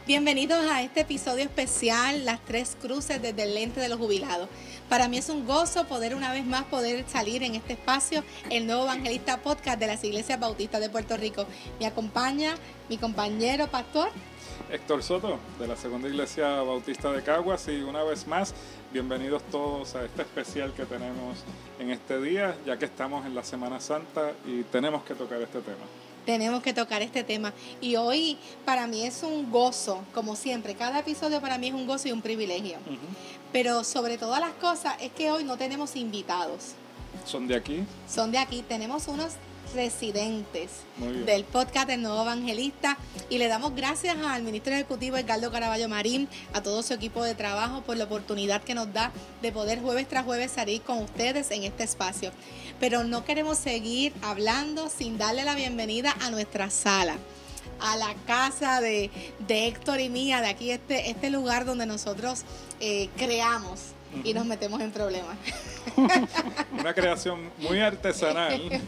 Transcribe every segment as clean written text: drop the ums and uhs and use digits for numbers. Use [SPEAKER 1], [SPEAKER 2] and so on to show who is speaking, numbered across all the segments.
[SPEAKER 1] Bienvenidos a este episodio especial, Las Tres Cruces desde el lente de los jubilados. Para mí es un gozo poder una vez más poder salir en este espacio, el Nuevo Evangelista Podcast de las Iglesias Bautistas de Puerto Rico. Me acompaña mi compañero pastor
[SPEAKER 2] Héctor Soto, de la Segunda Iglesia Bautista de Caguas, y una vez más, bienvenidos todos a este especial que tenemos en este día, ya que estamos en la Semana Santa y tenemos que tocar este tema.
[SPEAKER 1] Tenemos que tocar este tema y hoy para mí es un gozo, como siempre, cada episodio para mí es un gozo y un privilegio. Pero sobre todas las cosas es que hoy no tenemos invitados.
[SPEAKER 2] ¿Son de aquí?
[SPEAKER 1] Son de aquí, tenemos unos residentes del podcast del Nuevo Evangelista y le damos gracias al ministro ejecutivo Edgardo Caraballo Marín, a todo su equipo de trabajo por la oportunidad que nos da de poder jueves tras jueves salir con ustedes en este espacio. Pero no queremos seguir hablando sin darle la bienvenida a nuestra sala, a la casa de Héctor y mía, de aquí este lugar donde nosotros creamos y nos metemos en problemas.
[SPEAKER 2] Una creación muy artesanal,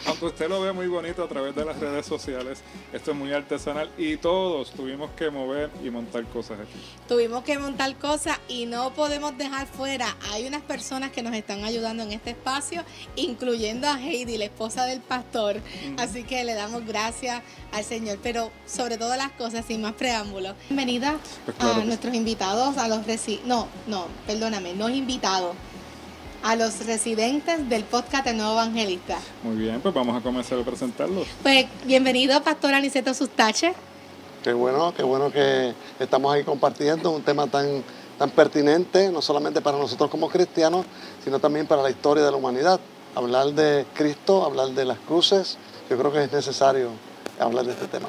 [SPEAKER 2] aunque usted lo ve muy bonito a través de las redes sociales, esto es muy artesanal y todos tuvimos que mover y montar cosas aquí.
[SPEAKER 1] Tuvimos que montar cosas y no podemos dejar fuera, hay unas personas que nos están ayudando en este espacio, incluyendo a Heidi, la esposa del pastor, así que le damos gracias al Señor, pero sobre todas las cosas, sin más preámbulos. Bienvenida a nuestros invitados, a los no invitados, a los residentes del podcast del Nuevo Evangelista.
[SPEAKER 2] Muy bien, pues vamos a comenzar a presentarlos.
[SPEAKER 1] Pues bienvenido, Pastor Aniceto Sustache.
[SPEAKER 3] Qué bueno que estamos ahí compartiendo un tema tan pertinente, no solamente para nosotros como cristianos, sino también para la historia de la humanidad. Hablar de Cristo, hablar de las cruces, yo creo que es necesario hablar de este tema.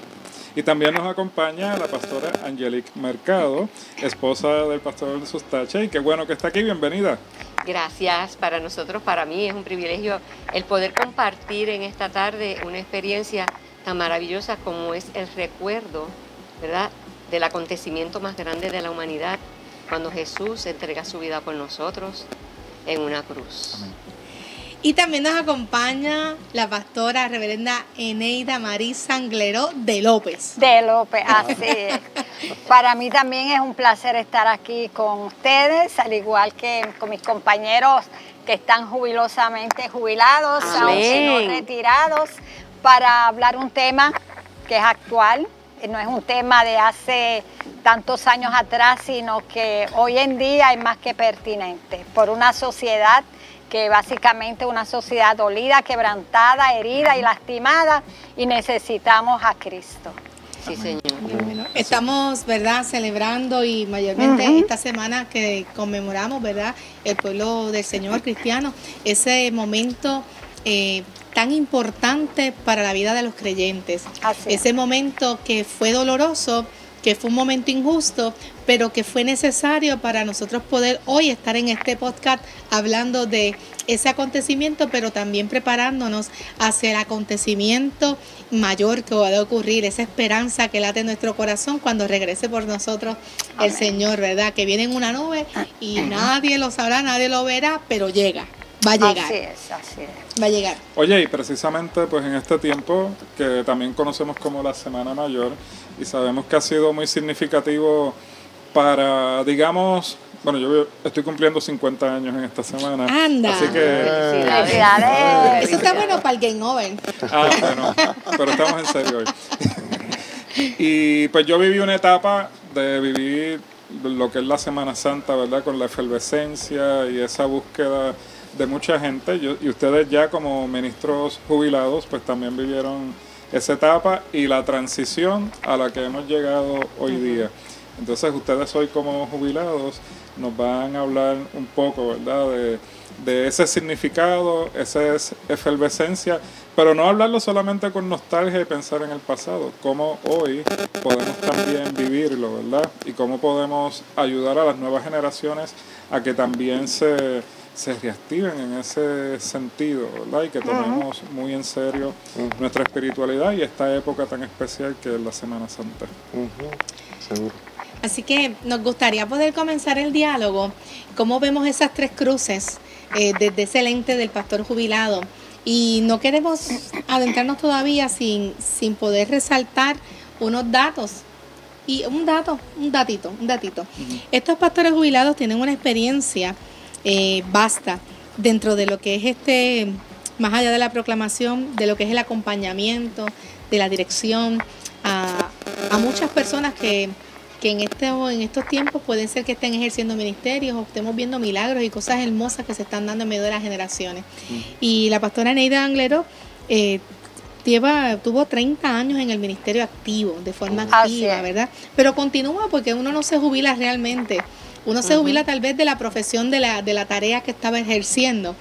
[SPEAKER 2] Y también nos acompaña la pastora Angelique Mercado, esposa del pastor Sustache, y qué bueno que está aquí, bienvenida.
[SPEAKER 4] Gracias, para nosotros, para mí es un privilegio el poder compartir en esta tarde una experiencia tan maravillosa como es el recuerdo, ¿verdad?, del acontecimiento más grande de la humanidad, cuando Jesús entrega su vida por nosotros en una cruz.
[SPEAKER 2] Amén.
[SPEAKER 1] Y también nos acompaña la pastora reverenda Eneida Marí Sangleró de López.
[SPEAKER 5] De López, así es. Para mí también es un placer estar aquí con ustedes, al igual que con mis compañeros que están jubilosamente jubilados, aún sino retirados, para hablar un tema que es actual. No es un tema de hace tantos años atrás, sino que hoy en día es más que pertinente por una sociedad que básicamente una sociedad dolida, quebrantada, herida y lastimada, y necesitamos a Cristo.
[SPEAKER 4] Sí, Señor.
[SPEAKER 1] Bueno, estamos, ¿verdad?, celebrando y mayormente esta semana que conmemoramos, ¿verdad?, el pueblo del Señor cristiano, ese momento tan importante para la vida de los creyentes. Ese momento que fue doloroso, que fue un momento injusto, pero que fue necesario para nosotros poder hoy estar en este podcast hablando de ese acontecimiento, pero también preparándonos hacia el acontecimiento mayor que va a ocurrir, esa esperanza que late en nuestro corazón cuando regrese por nosotros el Señor, ¿verdad? Que viene en una nube y nadie lo sabrá, nadie lo verá, pero llega. Va a llegar.
[SPEAKER 5] Así es.
[SPEAKER 1] Va a llegar.
[SPEAKER 2] Oye, y precisamente pues en este tiempo que también conocemos como la Semana Mayor y sabemos que ha sido muy significativo para, digamos, bueno, yo estoy cumpliendo 50 años en esta semana.
[SPEAKER 1] ¡Anda!
[SPEAKER 2] Así que...
[SPEAKER 5] ¡Felicidades!
[SPEAKER 1] Eso está bueno para el Game Over.
[SPEAKER 2] Bueno, pero estamos en serio hoy. Y pues yo viví una etapa de vivir lo que es la Semana Santa, ¿verdad? Con la efervescencia y esa búsqueda de mucha gente, y ustedes ya como ministros jubilados pues también vivieron esa etapa y la transición a la que hemos llegado hoy día. Entonces ustedes hoy como jubilados nos van a hablar un poco, ¿verdad?, de ese significado, esa efervescencia, pero no hablarlo solamente con nostalgia y pensar en el pasado, cómo hoy podemos también vivirlo, ¿verdad? Y cómo podemos ayudar a las nuevas generaciones a que también se reactiven en ese sentido, ¿verdad? Y que tomemos muy en serio nuestra espiritualidad y esta época tan especial que es la Semana Santa.
[SPEAKER 3] Seguro.
[SPEAKER 1] Así que nos gustaría poder comenzar el diálogo, cómo vemos esas tres cruces desde ese lente del pastor jubilado. Y no queremos adentrarnos todavía sin poder resaltar unos datos Y un datito. Estos pastores jubilados tienen una experiencia vasta dentro de lo que es más allá de la proclamación, de lo que es el acompañamiento, de la dirección a muchas personas que en estos tiempos pueden ser que estén ejerciendo ministerios o estemos viendo milagros y cosas hermosas que se están dando en medio de las generaciones. Y la pastora Neida Anglero tuvo 30 años en el ministerio activo, de forma activa, ¿verdad? Pero continúa porque uno no se jubila realmente. Uno se jubila tal vez de la profesión, de la tarea que estaba ejerciendo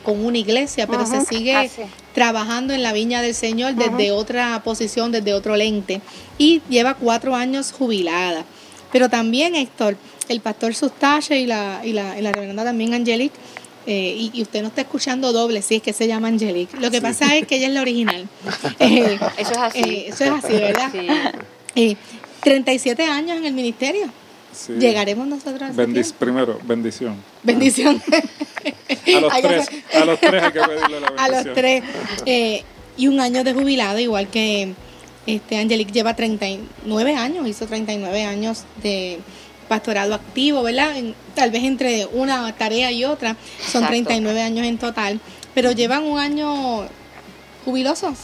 [SPEAKER 1] con una iglesia, pero se sigue trabajando en la viña del Señor desde otra posición, desde otro lente. Y lleva 4 años jubilada. Pero también, Héctor, el pastor Sustache y la reverenda también Angelique, y usted no está escuchando doble, sí, es que se llama Angelique. Lo que pasa es que ella es la original.
[SPEAKER 4] Eso es así.
[SPEAKER 1] Eso es así, ¿verdad?
[SPEAKER 4] Sí.
[SPEAKER 1] 37 años en el ministerio.
[SPEAKER 2] Sí.
[SPEAKER 1] Llegaremos nosotros a
[SPEAKER 2] Primero, bendición.
[SPEAKER 1] Bendición.
[SPEAKER 2] A los tres hay que pedirle la bendición.
[SPEAKER 1] A los 3. Y 1 año de jubilado, igual que Angelique lleva 39 años, hizo 39 años de pastorado activo, ¿verdad? Tal vez entre una tarea y otra, son
[SPEAKER 4] Exacto.
[SPEAKER 1] 39 años en total, pero llevan 1 año jubilosos.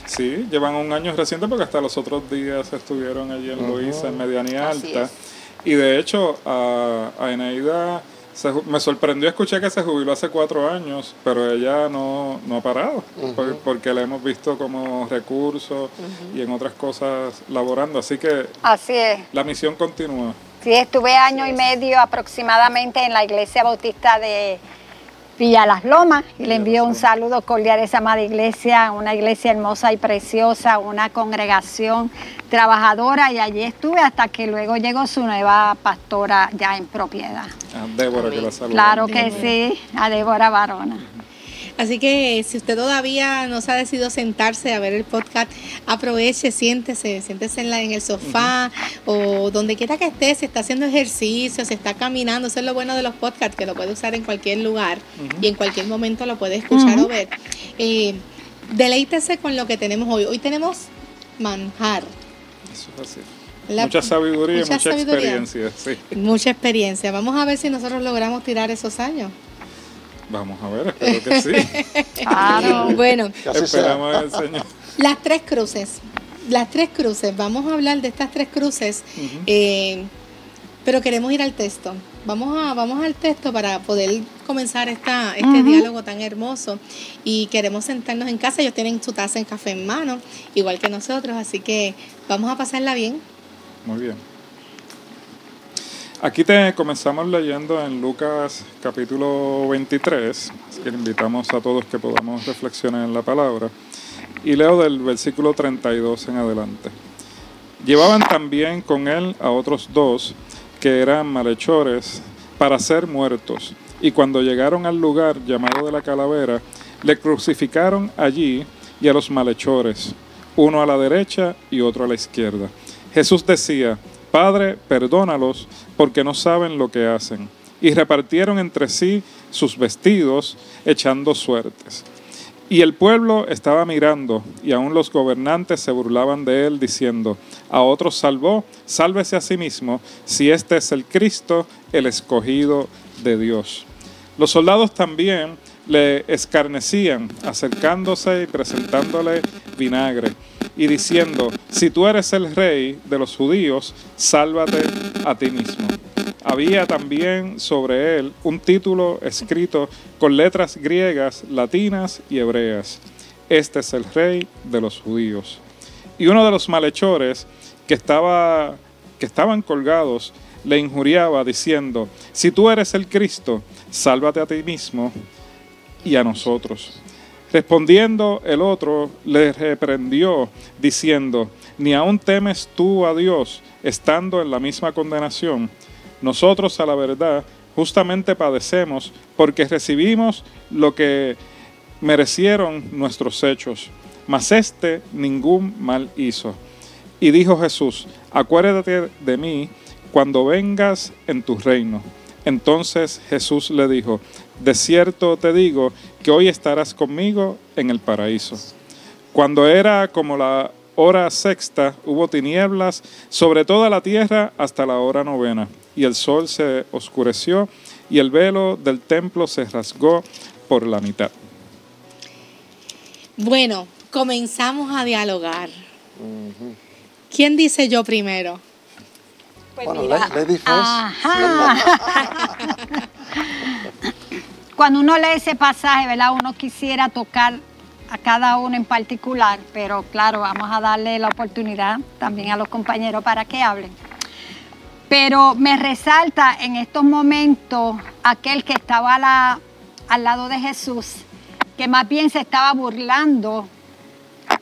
[SPEAKER 2] Sí, llevan 1 año reciente porque hasta los otros días estuvieron allí en Luisa, en Medianía
[SPEAKER 4] Así
[SPEAKER 2] Alta.
[SPEAKER 4] es.
[SPEAKER 2] Y de hecho, a Eneida me sorprendió escuchar que se jubiló hace 4 años, pero ella no ha parado, porque la hemos visto como recurso y en otras cosas laborando. Así que
[SPEAKER 5] Así es.
[SPEAKER 2] la misión continúa.
[SPEAKER 5] Sí, estuve 1 año y medio aproximadamente en la Iglesia Bautista de Villa Las Lomas y le envío un saludo cordial a esa amada iglesia, una iglesia hermosa y preciosa, una congregación trabajadora, y allí estuve hasta que luego llegó su nueva pastora ya en propiedad.
[SPEAKER 2] A Débora, que la saluda.
[SPEAKER 5] Claro que sí, a Débora Barona.
[SPEAKER 1] Así que si usted todavía no se ha decidido sentarse a ver el podcast, aproveche, siéntese en el sofá o donde quiera que esté, si está haciendo ejercicio, si está caminando. Eso es lo bueno de los podcasts, que lo puede usar en cualquier lugar y en cualquier momento lo puede escuchar o ver. Deleítese con lo que tenemos hoy. Hoy tenemos manjar.
[SPEAKER 2] Eso es así. Mucha sabiduría y mucha experiencia. Sí.
[SPEAKER 1] Mucha experiencia. Vamos a ver si nosotros logramos tirar esos años.
[SPEAKER 2] Vamos a ver, espero que sí.
[SPEAKER 5] Claro.
[SPEAKER 1] Bueno,
[SPEAKER 2] Esperamos al Señor.
[SPEAKER 1] las 3 cruces. Vamos a hablar de estas 3 cruces, pero queremos ir al texto. Vamos al texto para poder comenzar este diálogo tan hermoso. Y queremos sentarnos en casa. Ellos tienen su taza de café en mano, igual que nosotros, así que vamos a pasarla bien.
[SPEAKER 2] Muy bien. Aquí comenzamos leyendo en Lucas capítulo 23, así que le invitamos a todos que podamos reflexionar en la palabra. Y leo del versículo 32 en adelante. Llevaban también con él a otros 2 que eran malhechores para ser muertos. Y cuando llegaron al lugar llamado de la Calavera, le crucificaron allí y a los malhechores, uno a la derecha y otro a la izquierda. Jesús decía: Padre, perdónalos, porque no saben lo que hacen. Y repartieron entre sí sus vestidos, echando suertes. Y el pueblo estaba mirando, y aún los gobernantes se burlaban de él, diciendo: a otros salvó, sálvese a sí mismo, si este es el Cristo, el escogido de Dios. Los soldados también le escarnecían, acercándose y presentándole vinagre, y diciendo: si tú eres el rey de los judíos, sálvate a ti mismo. Había también sobre él un título escrito con letras griegas, latinas y hebreas: este es el rey de los judíos. Y uno de los malhechores que estaban colgados le injuriaba, diciendo: si tú eres el Cristo, sálvate a ti mismo y a nosotros. Respondiendo el otro, le reprendió, diciendo: ¿ni aún temes tú a Dios, estando en la misma condenación? Nosotros, a la verdad, justamente padecemos, porque recibimos lo que merecieron nuestros hechos, mas éste ningún mal hizo. Y dijo Jesús: acuérdate de mí cuando vengas en tu reino. Entonces Jesús le dijo: de cierto te digo que hoy estarás conmigo en el paraíso. Cuando era como la hora sexta hubo tinieblas sobre toda la tierra hasta la hora novena, y el sol se oscureció, y el velo del templo se rasgó por la mitad.
[SPEAKER 1] Bueno, comenzamos a dialogar. ¿Quién dice yo primero?
[SPEAKER 5] Pues
[SPEAKER 3] Bueno,
[SPEAKER 5] mira,
[SPEAKER 3] lady first.
[SPEAKER 5] Cuando uno lee ese pasaje, ¿verdad? Uno quisiera tocar a cada uno en particular, pero claro, vamos a darle la oportunidad también a los compañeros para que hablen. Pero me resalta en estos momentos aquel que estaba al lado de Jesús, que más bien se estaba burlando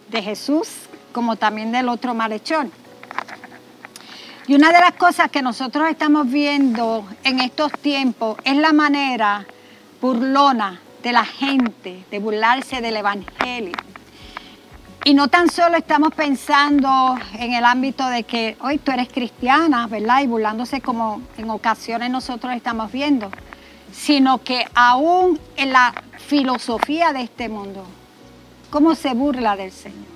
[SPEAKER 5] de Jesús, como también del otro malhechor. Y una de las cosas que nosotros estamos viendo en estos tiempos es la manera burlona de la gente, de burlarse del Evangelio. Y no tan solo estamos pensando en el ámbito de que hoy tú eres cristiana, ¿verdad? Y burlándose como en ocasiones nosotros estamos viendo, sino que aún en la filosofía de este mundo, cómo se burla del Señor,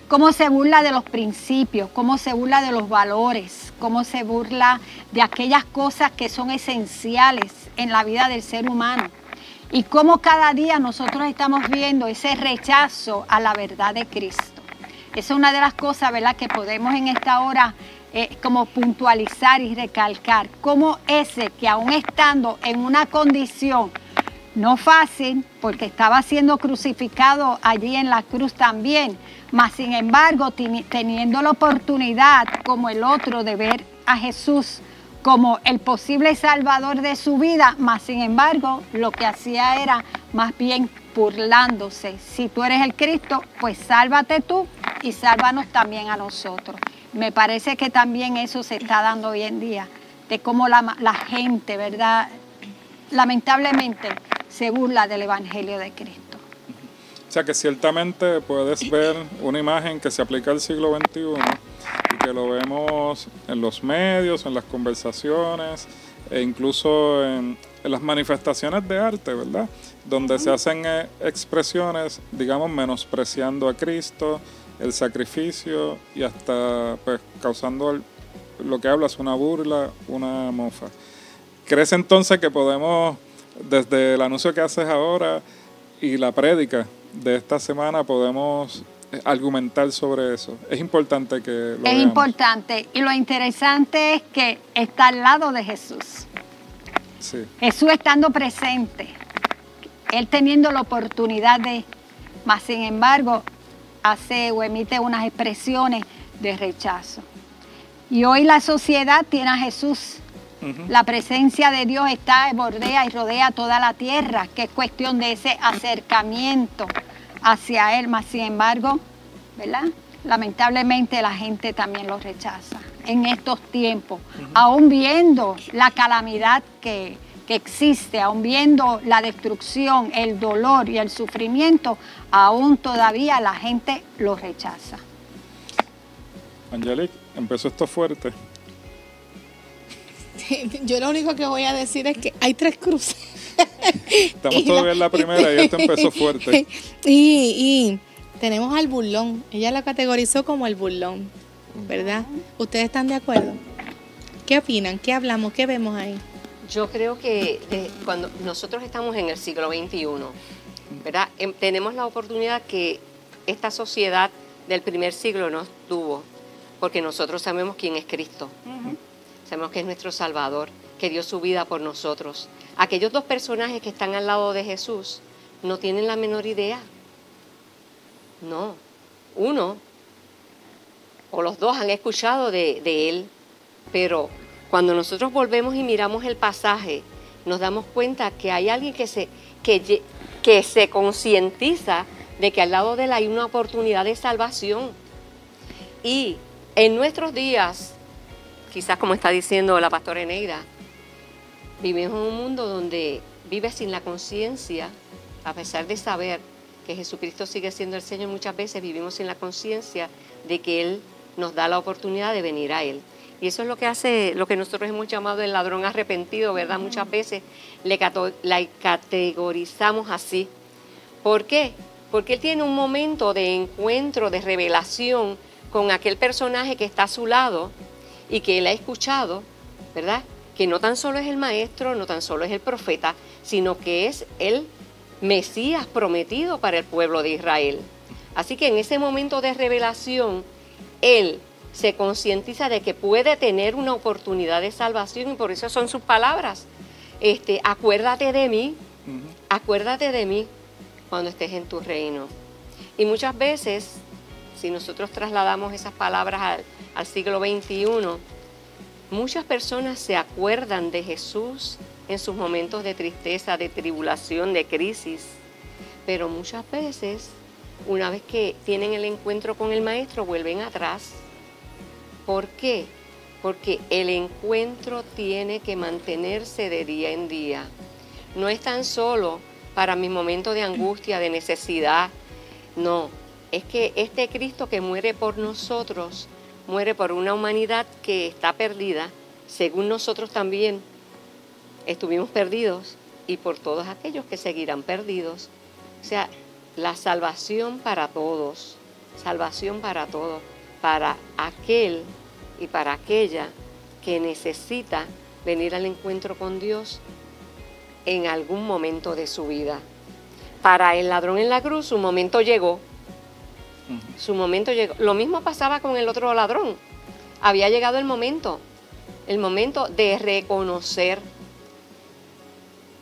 [SPEAKER 5] cómo se burla de los principios, cómo se burla de los valores, cómo se burla de aquellas cosas que son esenciales en la vida del ser humano. Y cómo cada día nosotros estamos viendo ese rechazo a la verdad de Cristo. Esa es una de las cosas, ¿verdad?, que podemos en esta hora como puntualizar y recalcar. Cómo ese que aún estando en una condición no fácil, porque estaba siendo crucificado allí en la cruz también, mas sin embargo teniendo la oportunidad como el otro de ver a Jesús como el posible salvador de su vida, mas sin embargo lo que hacía era más bien burlándose. Si tú eres el Cristo, pues sálvate tú y sálvanos también a nosotros. Me parece que también eso se está dando hoy en día, de cómo la gente, ¿verdad?, lamentablemente se burla del Evangelio de Cristo.
[SPEAKER 2] O sea que ciertamente puedes ver una imagen que se aplica al siglo XXI y que lo vemos en los medios, en las conversaciones e incluso en las manifestaciones de arte, ¿verdad? Donde se hacen expresiones, digamos, menospreciando a Cristo, el sacrificio y hasta pues causando lo que hablas, una burla, una mofa. ¿Crees entonces que podemos, desde el anuncio que haces ahora y la prédica de esta semana, podemos argumentar sobre eso? Es importante que lo veamos.
[SPEAKER 5] Es importante, y lo interesante es que está al lado de Jesús.
[SPEAKER 2] Sí.
[SPEAKER 5] Jesús estando presente, Él teniendo la oportunidad de, mas sin embargo, hace o emite unas expresiones de rechazo. Y hoy la sociedad tiene a Jesús. La presencia de Dios está, bordea y rodea toda la tierra, que es cuestión de ese acercamiento hacia Él, mas sin embargo, ¿verdad?, lamentablemente la gente también lo rechaza en estos tiempos, aún viendo la calamidad que existe, aún viendo la destrucción, el dolor y el sufrimiento, aún todavía la gente lo rechaza.
[SPEAKER 2] Angelique, empezó esto fuerte.
[SPEAKER 1] Yo lo único que voy a decir es que hay 3 cruces.
[SPEAKER 2] Estamos todavía en la primera y esto empezó fuerte.
[SPEAKER 1] Y tenemos al burlón. Ella la categorizó como el burlón, ¿verdad? ¿Ustedes están de acuerdo? ¿Qué opinan? ¿Qué hablamos? ¿Qué vemos ahí?
[SPEAKER 4] Yo creo que cuando nosotros estamos en el siglo XXI, ¿verdad?, tenemos la oportunidad que esta sociedad del primer siglo no tuvo, porque nosotros sabemos quién es Cristo. Sabemos que es nuestro Salvador, que dio su vida por nosotros. Aquellos 2 personajes que están al lado de Jesús no tienen la menor idea. No. Uno o los 2 han escuchado de Él, pero cuando nosotros volvemos y miramos el pasaje, nos damos cuenta que hay alguien que se concientiza de que al lado de Él hay una oportunidad de salvación. Y en nuestros días, quizás como está diciendo la pastora Eneida, vivimos en un mundo donde vives sin la conciencia, a pesar de saber que Jesucristo sigue siendo el Señor. Muchas veces vivimos sin la conciencia de que Él nos da la oportunidad de venir a Él. Y eso es lo que hace, lo que nosotros hemos llamado el ladrón arrepentido, ¿verdad? Muchas veces la categorizamos así. ¿Por qué? porque él tiene un momento de encuentro, de revelación con aquel personaje que está a su lado y que él ha escuchado, ¿verdad? Que no tan solo es el maestro, no tan solo es el profeta, sino que es el Mesías prometido para el pueblo de Israel. Así que en ese momento de revelación, él se concientiza de que puede tener una oportunidad de salvación y por eso son sus palabras. Acuérdate de mí, acuérdate de mí cuando estés en tu reino. Y muchas veces, si nosotros trasladamos esas palabras al siglo XXI, muchas personas se acuerdan de Jesús en sus momentos de tristeza, de tribulación, de crisis, pero muchas veces, una vez que tienen el encuentro con el Maestro, vuelven atrás. ¿Por qué? Porque el encuentro tiene que mantenerse de día en día. No es tan solo para mis momentos de angustia, de necesidad, no. Es que este Cristo que muere por nosotros, muere por una humanidad que está perdida, según nosotros también estuvimos perdidos, y por todos aquellos que seguirán perdidos. O sea, la salvación para todos, para aquel y para aquella que necesita venir al encuentro con Dios en algún momento de su vida. Para el ladrón en la cruz, su momento llegó. Su momento llegó. Lo mismo pasaba con el otro ladrón. Había llegado el momento de reconocer.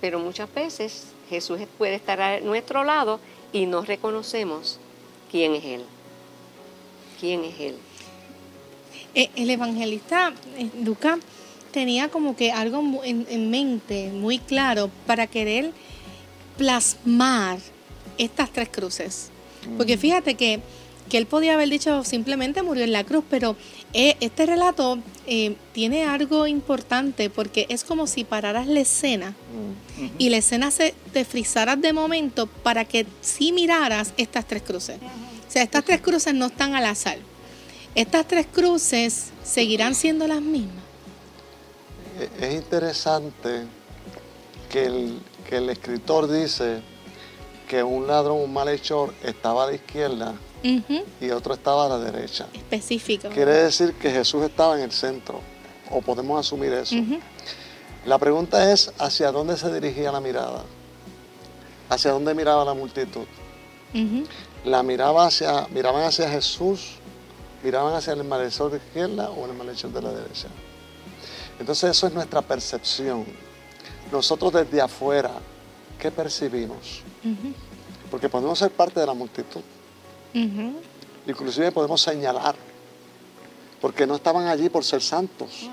[SPEAKER 4] Pero muchas veces Jesús puede estar a nuestro lado y no reconocemos quién es Él. ¿Quién es Él?
[SPEAKER 1] El evangelista Lucas tenía como que algo en mente muy claro para querer plasmar estas tres cruces. Porque fíjate que él podía haber dicho simplemente murió en la cruz, pero este relato tiene algo importante porque es como si pararas la escena y la escena te frizaras de momento para que sí miraras estas tres cruces. O sea, estas tres cruces no están al azar. Estas tres cruces seguirán siendo las mismas.
[SPEAKER 3] Es interesante que el escritor dice que un ladrón, un malhechor, estaba a la izquierda y otro estaba a la derecha.
[SPEAKER 1] Específico.
[SPEAKER 3] Quiere decir que Jesús estaba en el centro, o podemos asumir eso. La pregunta es, ¿hacia dónde se dirigía la mirada? ¿Hacia dónde miraba la multitud? ¿Miraban hacia Jesús? ¿Miraban hacia el malhechor de la izquierda o el malhechor de la derecha? Entonces eso es nuestra percepción. Nosotros desde afuera, ¿qué percibimos? Porque podemos ser parte de la multitud. Inclusive podemos señalar, porque no estaban allí por ser santos,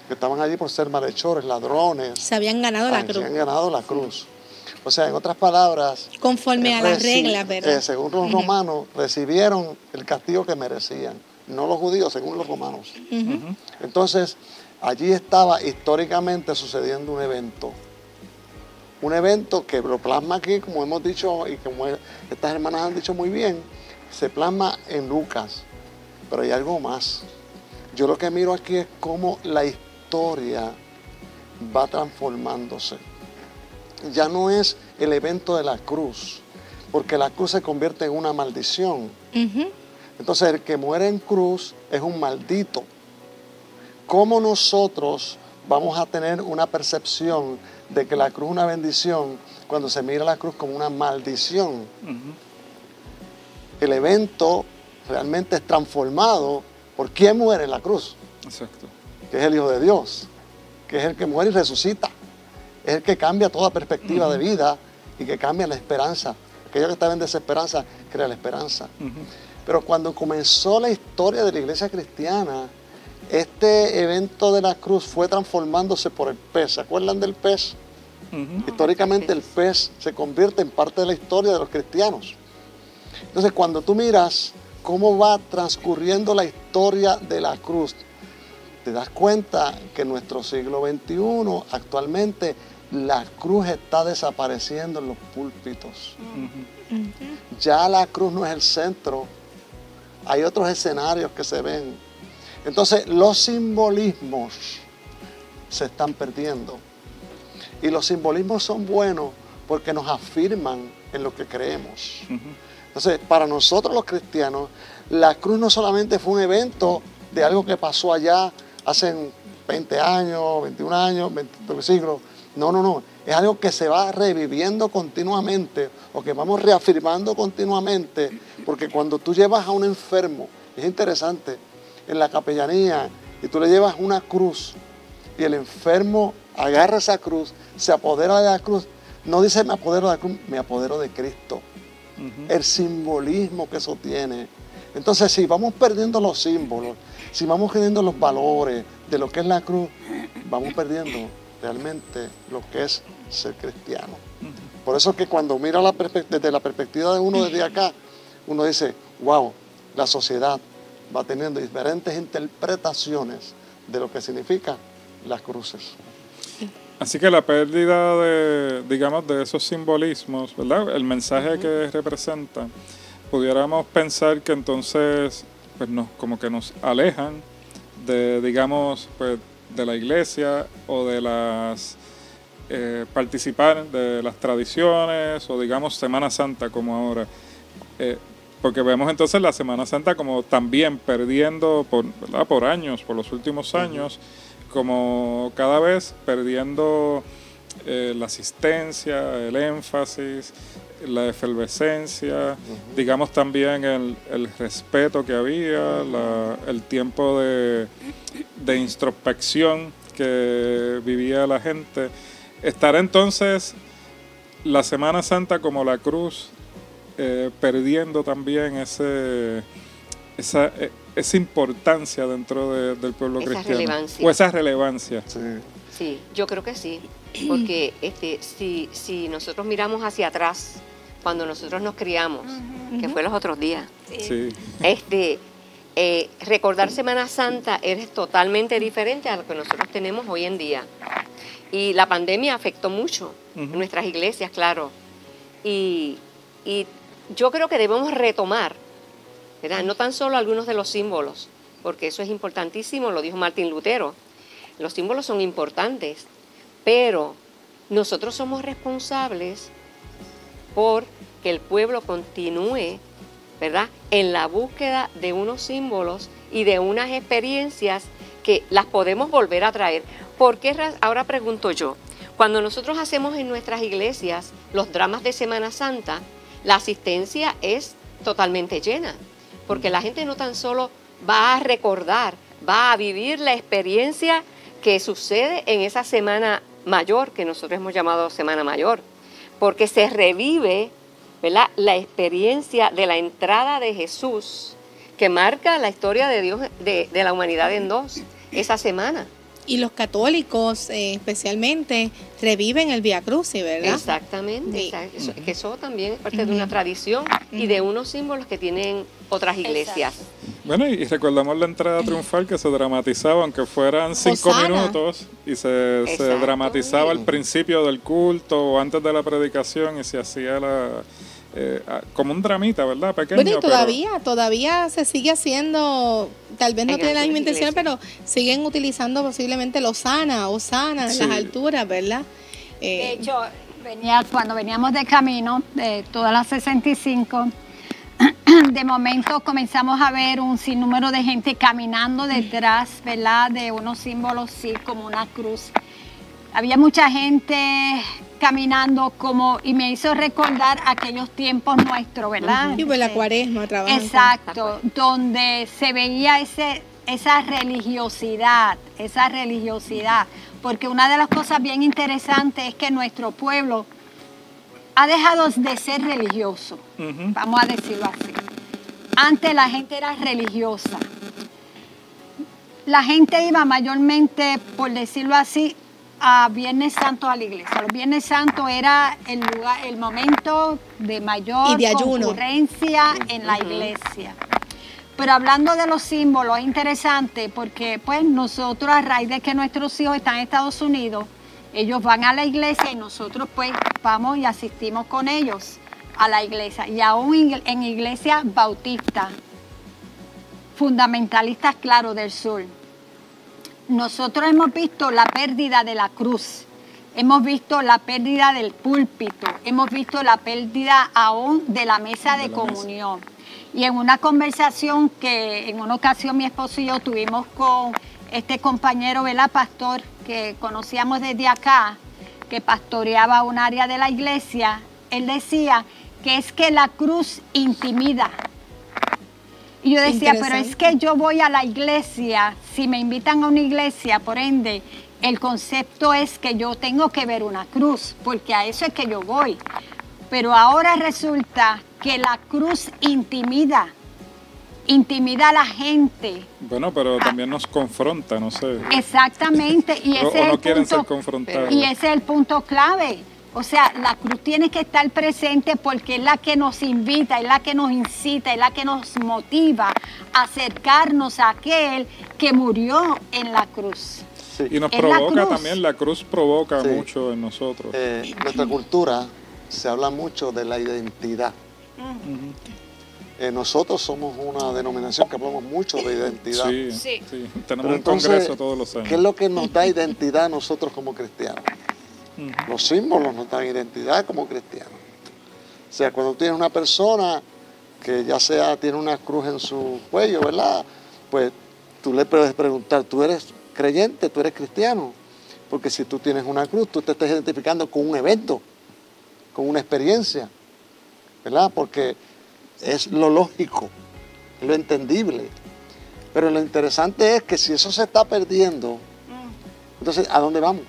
[SPEAKER 3] estaban allí por ser malhechores, ladrones.
[SPEAKER 1] Se habían ganado la cruz.
[SPEAKER 3] Se habían ganado la cruz. O sea, en otras palabras,
[SPEAKER 1] conforme a las reglas, ¿verdad?
[SPEAKER 3] Según los romanos, recibieron el castigo que merecían. No los judíos, según los romanos. Entonces, allí estaba históricamente sucediendo un evento. Un evento que lo plasma aquí, como hemos dicho y como estas hermanas han dicho muy bien, se plasma en Lucas. Pero hay algo más. Yo lo que miro aquí es cómo la historia va transformándose. Ya no es el evento de la cruz, porque la cruz se convierte en una maldición. Entonces el que muere en cruz es un maldito. ¿Cómo nosotros vamos a tener una percepción de que la cruz es una bendición cuando se mira la cruz como una maldición? El evento realmente es transformado por quien muere en la cruz.
[SPEAKER 2] Exacto.
[SPEAKER 3] Que es el Hijo de Dios, que es el que muere y resucita. Es el que cambia toda perspectiva de vida y que cambia la esperanza. Aquellos que estaban en desesperanza, crea la esperanza. Pero cuando comenzó la historia de la iglesia cristiana, este evento de la cruz fue transformándose por el pez. ¿Se acuerdan del pez? Históricamente el pez se convierte en parte de la historia de los cristianos. Entonces cuando tú miras cómo va transcurriendo la historia de la cruz, te das cuenta que en nuestro siglo XXI, actualmente, la cruz está desapareciendo en los púlpitos. Ya la cruz no es el centro. Hay otros escenarios que se ven. Entonces, los simbolismos se están perdiendo. Y los simbolismos son buenos porque nos afirman en lo que creemos. Entonces, para nosotros los cristianos, la cruz no solamente fue un evento de algo que pasó allá hace 20 años, 21 años, 20 siglos. No, no, no. Es algo que se va reviviendo continuamente o que vamos reafirmando continuamente, porque cuando tú llevas a un enfermo, es interesante, en la capellanía, y tú le llevas una cruz y el enfermo agarra esa cruz, se apodera de la cruz, no dice me apodero de la cruz, me apodero de Cristo. El simbolismo que eso tiene. Entonces, si vamos perdiendo los símbolos, si vamos perdiendo los valores de lo que es la cruz, vamos perdiendo realmente lo que es ser cristiano. Por eso que cuando mira desde la perspectiva de uno desde acá, uno dice, wow, la sociedad va teniendo diferentes interpretaciones de lo que significa las cruces.
[SPEAKER 2] Así que la pérdida de, digamos, de esos simbolismos, ¿verdad? El mensaje que representa, pudiéramos pensar que entonces, pues como que nos alejan de, digamos, pues de la iglesia o de las participar de las tradiciones o digamos Semana Santa como ahora. Porque vemos entonces la Semana Santa como también perdiendo ¿verdad? Por años, por los últimos años, como cada vez perdiendo la asistencia, el énfasis, la efervescencia, digamos también el respeto que había, el tiempo de introspección que vivía la gente. Estará entonces la Semana Santa como la cruz perdiendo también esa importancia dentro del pueblo cristiano.
[SPEAKER 4] Relevancia.
[SPEAKER 2] O esa relevancia.
[SPEAKER 3] Sí.
[SPEAKER 4] Sí, yo creo que sí, porque si nosotros miramos hacia atrás, cuando nosotros nos criamos, que fue los otros días,
[SPEAKER 2] Sí.
[SPEAKER 4] Recordar Semana Santa es totalmente diferente a lo que nosotros tenemos hoy en día. Y la pandemia afectó mucho nuestras iglesias, claro. Y yo creo que debemos retomar, ¿verdad? No tan solo algunos de los símbolos, porque eso es importantísimo, lo dijo Martín Lutero. Los símbolos son importantes, pero nosotros somos responsables por que el pueblo continúe, ¿verdad?, en la búsqueda de unos símbolos y de unas experiencias que las podemos volver a traer. ¿Por qué? Ahora pregunto yo, cuando nosotros hacemos en nuestras iglesias los dramas de Semana Santa, la asistencia es totalmente llena, porque la gente no tan solo va a recordar, va a vivir la experiencia que sucede en esa Semana Mayor, que nosotros hemos llamado Semana Mayor, porque se revive, ¿verdad?, la experiencia de la entrada de Jesús, que marca la historia de Dios, de la humanidad en dos, esa semana.
[SPEAKER 1] Y los católicos especialmente reviven el Vía Crucis, ¿verdad?
[SPEAKER 4] Exactamente,
[SPEAKER 1] Sí.
[SPEAKER 4] que eso también es parte de una tradición y de unos símbolos que tienen otras iglesias.
[SPEAKER 2] Bueno, y recordamos la entrada triunfal que se dramatizaba, aunque fueran 5
[SPEAKER 1] Hosana.
[SPEAKER 2] minutos, y se dramatizaba al principio del culto o antes de la predicación y se hacía como un dramita, ¿verdad? Pequeño.
[SPEAKER 1] Bueno, y todavía se sigue haciendo, tal vez no
[SPEAKER 4] En
[SPEAKER 1] tiene la misma
[SPEAKER 4] algunas
[SPEAKER 1] intención,
[SPEAKER 4] iglesias.
[SPEAKER 1] pero siguen utilizando posiblemente el Hosana en
[SPEAKER 2] Sí.
[SPEAKER 1] las alturas, ¿verdad?
[SPEAKER 5] De hecho, cuando veníamos de camino, de todas las 65, de momento comenzamos a ver un sinnúmero de gente caminando detrás, ¿verdad?, de unos símbolos, sí, como una cruz. Había mucha gente caminando y me hizo recordar aquellos tiempos nuestros, ¿verdad?
[SPEAKER 1] Y pues la cuaresma trabajan.
[SPEAKER 5] Exacto, donde se veía esa religiosidad, porque una de las cosas bien interesantes es que nuestro pueblo ha dejado de ser religioso, vamos a decirlo así. Antes la gente era religiosa. La gente iba mayormente, por decirlo así, a Viernes Santo a la iglesia. Los Viernes Santo era el momento de mayor
[SPEAKER 1] Y de ayuno.
[SPEAKER 5] concurrencia en la iglesia. Pero hablando de los símbolos, es interesante porque pues nosotros, a raíz de que nuestros hijos están en Estados Unidos, ellos van a la iglesia y nosotros pues vamos y asistimos con ellos a la iglesia. Y aún en iglesias bautistas, fundamentalistas, claro, del sur. Nosotros hemos visto la pérdida de la cruz, hemos visto la pérdida del púlpito, hemos visto la pérdida aún de la mesa de comunión. Y en una conversación que en una ocasión mi esposo y yo tuvimos con este compañero, ¿verdad? Pastor, que conocíamos desde acá, que pastoreaba un área de la iglesia, él decía que es que la cruz intimida. Y yo decía, pero es que yo voy a la iglesia, si me invitan a una iglesia, por ende, el concepto es que yo tengo que ver una cruz, porque a eso es que yo voy. Pero ahora resulta que la cruz intimida a la gente.
[SPEAKER 2] Bueno, pero también nos confronta, no sé.
[SPEAKER 5] Exactamente, y ese
[SPEAKER 2] no quieren ser confrontados.
[SPEAKER 5] Y ese es el punto clave. O sea, la cruz tiene que estar presente porque es la que nos invita, es la que nos incita, es la que nos motiva a acercarnos a aquel que murió en la cruz.
[SPEAKER 3] Sí.
[SPEAKER 2] Y nos provoca también, la cruz provoca mucho en nosotros.
[SPEAKER 3] Nuestra cultura se habla mucho de la identidad. Nosotros somos una denominación que hablamos mucho de identidad.
[SPEAKER 2] Sí. Tenemos un congreso todos los años.
[SPEAKER 3] ¿Qué es lo que nos da identidad a nosotros como cristianos? Los símbolos nos dan identidad como cristianos. O sea, cuando tienes una persona que ya sea tiene una cruz en su cuello, ¿verdad? Pues tú le puedes preguntar, ¿tú eres creyente? ¿Tú eres cristiano? Porque si tú tienes una cruz, tú te estás identificando con un evento, con una experiencia, ¿verdad? Porque es lo lógico, es lo entendible. Pero lo interesante es que si eso se está perdiendo, entonces, ¿a dónde vamos?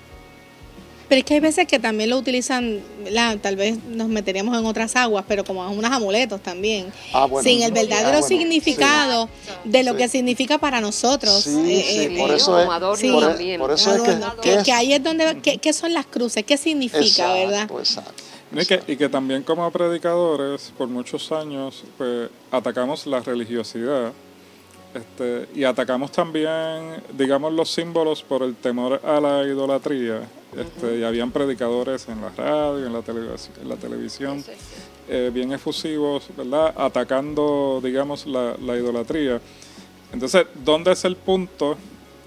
[SPEAKER 1] Pero es que hay veces que también lo utilizan, tal vez nos meteríamos en otras aguas, pero como unos amuletos también, sin el verdadero significado de lo que significa para nosotros.
[SPEAKER 3] Por eso es
[SPEAKER 1] que ahí es donde, ¿qué son las cruces? ¿Qué significa, verdad?
[SPEAKER 3] Exacto.
[SPEAKER 2] Y que también como predicadores, por muchos años, pues, atacamos la religiosidad. Y atacamos también, digamos, los símbolos por el temor a la idolatría. Y habían predicadores en la radio, en la televisión, bien efusivos, ¿verdad? Atacando, digamos, la idolatría. Entonces, ¿dónde es el punto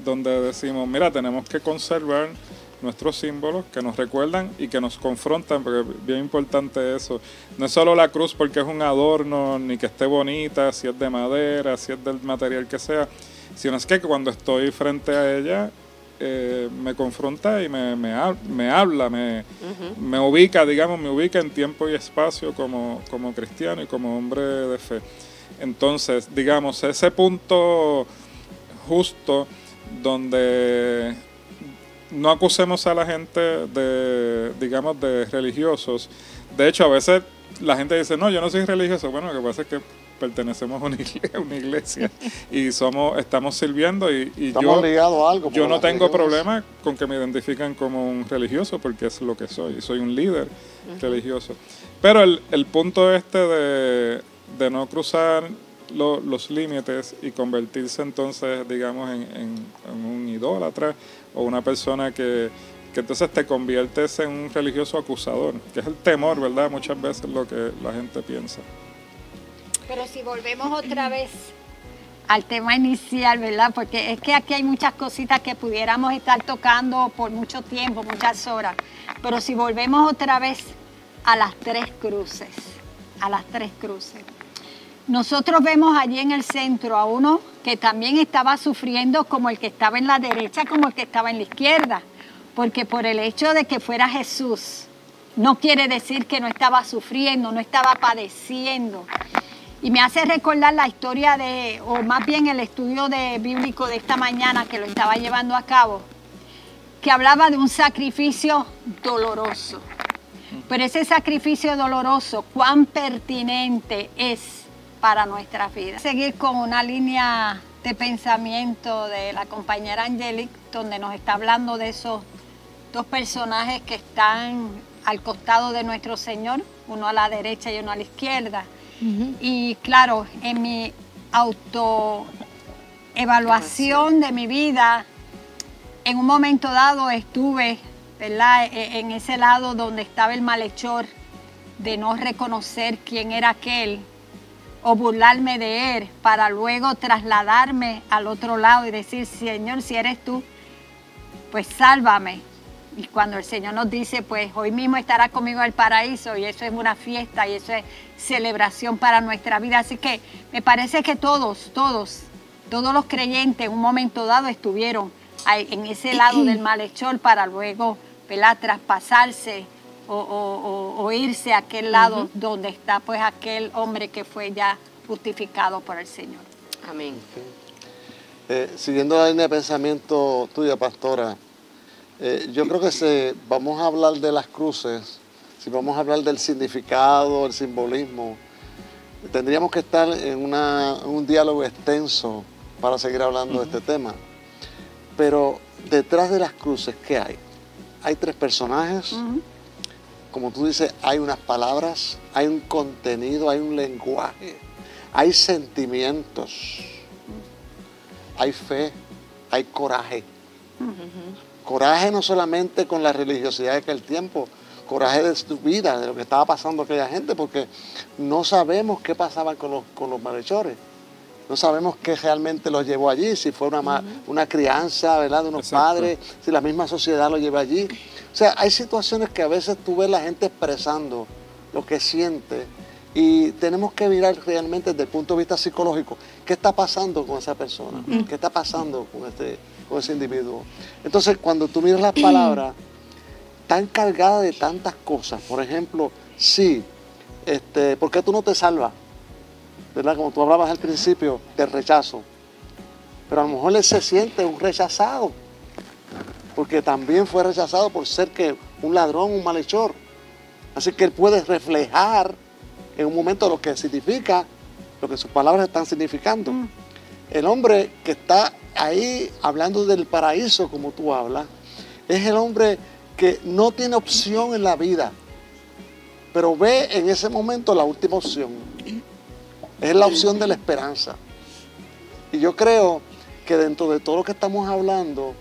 [SPEAKER 2] donde decimos, mira, tenemos que conservar nuestros símbolos que nos recuerdan y que nos confrontan, porque es bien importante eso. No es solo la cruz porque es un adorno, ni que esté bonita, si es de madera, si es del material que sea, sino es que cuando estoy frente a ella, me confronta y me habla, me ubica, digamos, me ubica en tiempo y espacio como cristiano y como hombre de fe. Entonces, digamos, ese punto justo donde no acusemos a la gente de, digamos, de religiosos. De hecho, a veces la gente dice, no, yo no soy religioso. Bueno, lo que pasa es que pertenecemos a una iglesia y estamos sirviendo y
[SPEAKER 3] estamos ligados a algo.
[SPEAKER 2] Yo no tengo problema con que me identifiquen como un religioso porque es lo que soy un líder religioso. Pero el punto de no cruzar los límites y convertirse entonces, digamos, en un idólatra o una persona que entonces te conviertes en un religioso acusador, que es el temor, ¿verdad? Muchas veces lo que la gente piensa.
[SPEAKER 5] Pero si volvemos otra vez al tema inicial, ¿verdad? Porque es que aquí hay muchas cositas que pudiéramos estar tocando por mucho tiempo, muchas horas. Pero si volvemos otra vez a las tres cruces, Nosotros vemos allí en el centro a uno que también estaba sufriendo como el que estaba en la derecha, como el que estaba en la izquierda. Porque por el hecho de que fuera Jesús, no quiere decir que no estaba sufriendo, no estaba padeciendo. Y me hace recordar la historia o más bien el estudio bíblico de esta mañana que lo estaba llevando a cabo, que hablaba de un sacrificio doloroso. Pero ese sacrificio doloroso, ¿cuán pertinente es para nuestra vida? Seguir con una línea de pensamiento de la compañera Angelic, donde nos está hablando de esos dos personajes que están al costado de nuestro Señor, uno a la derecha y uno a la izquierda. Y claro, en mi autoevaluación de mi vida, en un momento dado estuve, ¿verdad?, en ese lado donde estaba el malhechor de no reconocer quién era aquel o burlarme de él para luego trasladarme al otro lado y decir, Señor, si eres tú, pues sálvame Y cuando el Señor nos dice, pues hoy mismo estarás conmigo en el paraíso, y eso es una fiesta y eso es celebración para nuestra vida. Así que me parece que todos los creyentes en un momento dado estuvieron ahí, en ese lado del malhechor, para luego, ¿verdad?, traspasarse o irse a aquel lado donde está pues aquel hombre que fue ya justificado por el Señor.
[SPEAKER 4] Amén.
[SPEAKER 3] Siguiendo la línea de pensamiento tuya, pastora, yo creo que si vamos a hablar de las cruces, si vamos a hablar del significado, el simbolismo, tendríamos que estar en un diálogo extenso para seguir hablando de este tema. Pero detrás de las cruces, ¿qué hay? Hay 3 personajes. Como tú dices, hay unas palabras, hay un contenido, hay un lenguaje, hay sentimientos, hay fe, hay coraje. Coraje no solamente con la religiosidad de aquel tiempo, coraje de su vida, de lo que estaba pasando aquella gente, porque no sabemos qué pasaba con los malhechores. No sabemos qué realmente los llevó allí, si fue una crianza, ¿verdad?, de unos padres, si la misma sociedad los lleva allí. O sea, hay situaciones que a veces tú ves la gente expresando lo que siente, y tenemos que mirar realmente desde el punto de vista psicológico qué está pasando con esa persona, qué está pasando con ese individuo. Entonces, cuando tú miras las palabras, están cargadas de tantas cosas. Por ejemplo, sí, ¿por qué tú no te salvas? ¿Verdad? Como tú hablabas al principio del rechazo. Pero a lo mejor él se siente un rechazado, porque también fue rechazado por ser un ladrón, un malhechor. Así que él puede reflejar en un momento lo que significa, lo que sus palabras están significando. El hombre que está ahí hablando del paraíso, como tú hablas, es el hombre que no tiene opción en la vida, pero ve en ese momento la última opción. Es la opción de la esperanza. Y yo creo que dentro de todo lo que estamos hablando,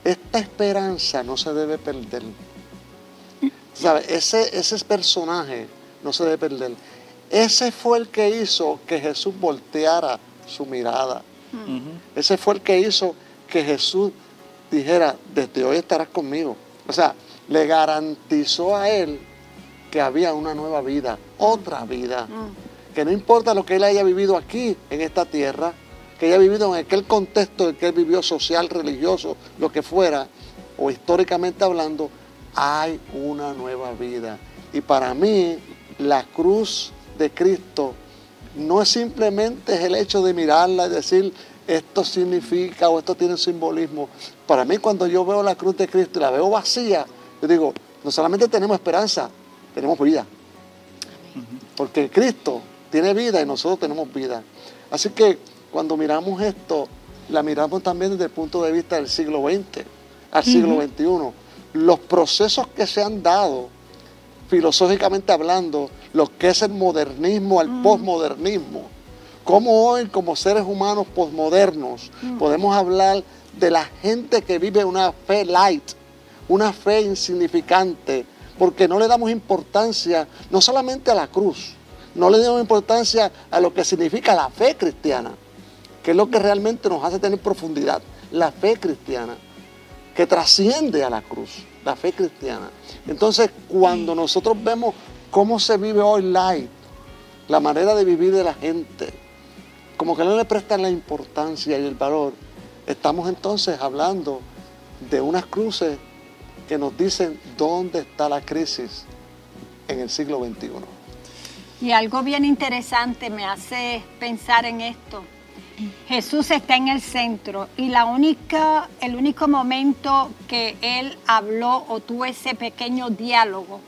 [SPEAKER 3] esta esperanza no se debe perder. ¿Sabes? Ese personaje no se debe perder. Ese fue el que hizo que Jesús volteara su mirada. Ese fue el que hizo que Jesús dijera, desde hoy estarás conmigo. O sea, le garantizó a él que había una nueva vida, otra vida. Que no importa lo que él haya vivido aquí, en esta tierra, que haya vivido en aquel contexto en que él vivió, social, religioso, lo que fuera, o históricamente hablando, hay una nueva vida. Y para mí, la cruz de Cristo no es simplemente el hecho de mirarla y decir, esto significa o esto tiene un simbolismo. Para mí, cuando yo veo la cruz de Cristo y la veo vacía, yo digo, no solamente tenemos esperanza, tenemos vida. Porque Cristo tiene vida y nosotros tenemos vida. Así que cuando miramos esto, la miramos también desde el punto de vista del siglo XX al siglo XXI. Los procesos que se han dado, filosóficamente hablando, lo que es el modernismo al posmodernismo. Cómo hoy, como seres humanos posmodernos, podemos hablar de la gente que vive una fe light, una fe insignificante, porque no le damos importancia no solamente a la cruz, no le damos importancia a lo que significa la fe cristiana, que es lo que realmente nos hace tener profundidad, la fe cristiana, que trasciende a la cruz, la fe cristiana. Entonces, cuando nosotros vemos cómo se vive hoy light, la manera de vivir de la gente, como que no le prestan la importancia y el valor, estamos entonces hablando de unas cruces que nos dicen dónde está la crisis en el siglo XXI.
[SPEAKER 5] Y algo bien interesante me hace pensar en esto. Jesús está en el centro y el único momento que él habló o tuvo ese pequeño diálogo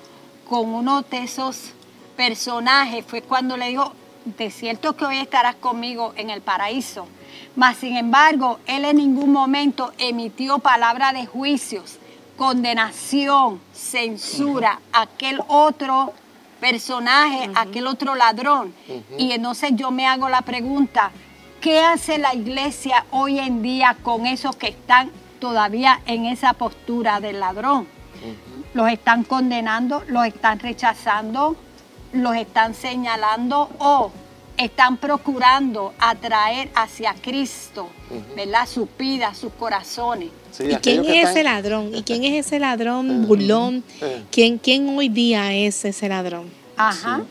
[SPEAKER 5] con uno de esos personajes fue cuando le dijo, de cierto que hoy estarás conmigo en el paraíso. Mas sin embargo, él en ningún momento emitió palabra de juicios, condenación, censura a aquel otro personaje, aquel otro ladrón. Y entonces yo me hago la pregunta, ¿qué hace la iglesia hoy en día con esos que están todavía en esa postura del ladrón? Los están condenando, los están rechazando, los están señalando o están procurando atraer hacia Cristo, ¿verdad? Sus vidas, sus corazones.
[SPEAKER 3] Sí,
[SPEAKER 1] ¿Y quién es ese ladrón? ¿Y quién es ese ladrón burlón? ¿Quién hoy día es ese ladrón?
[SPEAKER 5] Ajá.
[SPEAKER 2] Sí.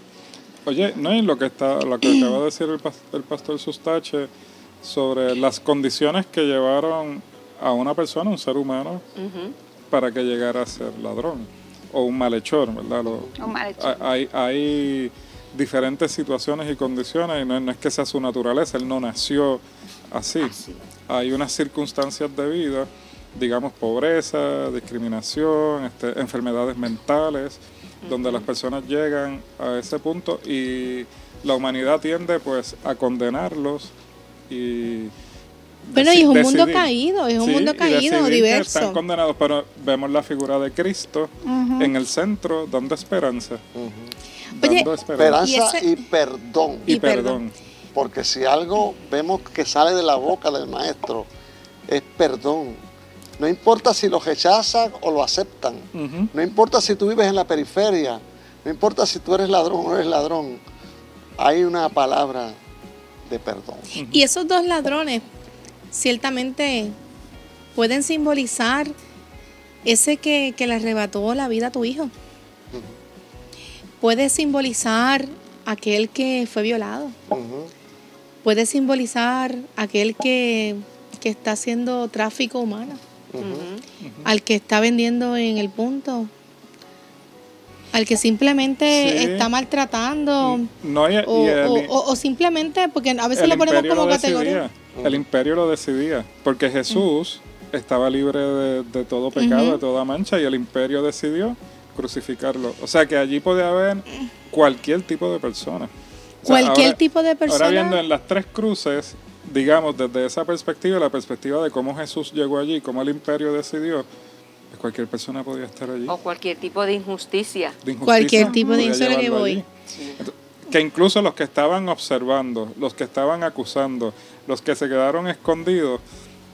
[SPEAKER 2] Oye, no, y lo que acaba de decir el pastor Sustache sobre las condiciones que llevaron a una persona, un ser humano, para que llegara a ser ladrón o un malhechor, ¿verdad?
[SPEAKER 5] Un malhechor.
[SPEAKER 2] Hay diferentes situaciones y condiciones y no es que sea su naturaleza, él no nació así. Hay unas circunstancias de vida, digamos pobreza, discriminación, enfermedades mentales, donde las personas llegan a ese punto y la humanidad tiende pues a condenarlos y
[SPEAKER 1] Bueno, y es un mundo
[SPEAKER 2] decidir.
[SPEAKER 1] caído, es un
[SPEAKER 2] Sí,
[SPEAKER 1] mundo
[SPEAKER 2] y
[SPEAKER 1] caído,
[SPEAKER 2] decidir que
[SPEAKER 1] diverso.
[SPEAKER 2] están condenados, pero vemos la figura de Cristo en el centro dando esperanza.
[SPEAKER 1] Oye,
[SPEAKER 2] Dando esperanza
[SPEAKER 3] Esperanza
[SPEAKER 1] Y
[SPEAKER 3] y perdón.
[SPEAKER 2] y perdón.
[SPEAKER 3] Porque si algo vemos que sale de la boca del maestro, es perdón. No importa si lo rechazan o lo aceptan. No importa si tú vives en la periferia. No importa si tú eres ladrón o no eres ladrón. Hay una palabra de perdón.
[SPEAKER 1] Y esos dos ladrones ciertamente pueden simbolizar ese que le arrebató la vida a tu hijo. Puede simbolizar aquel que fue violado. Puede simbolizar aquel que está haciendo tráfico humano. Al que está vendiendo en el punto. Al que simplemente
[SPEAKER 2] Sí.
[SPEAKER 1] está maltratando.
[SPEAKER 2] No,
[SPEAKER 1] o simplemente, porque a veces lo ponemos como categoría.
[SPEAKER 2] El imperio lo decidía, porque Jesús estaba libre de todo pecado, de toda mancha, y el imperio decidió crucificarlo. O sea que allí podía haber cualquier tipo de persona. O sea,
[SPEAKER 1] Cualquier tipo de persona.
[SPEAKER 2] Ahora viendo en las tres cruces, digamos, desde esa perspectiva, la perspectiva de cómo Jesús llegó allí, cómo el imperio decidió, pues cualquier persona podía estar allí.
[SPEAKER 4] O cualquier tipo de injusticia.
[SPEAKER 2] De injusticia,
[SPEAKER 1] Cualquier tipo de
[SPEAKER 2] podía
[SPEAKER 1] injusticia que
[SPEAKER 2] llevarlo
[SPEAKER 1] voy.
[SPEAKER 2] allí. Entonces, que incluso los que estaban observando, los que estaban acusando, los que se quedaron escondidos,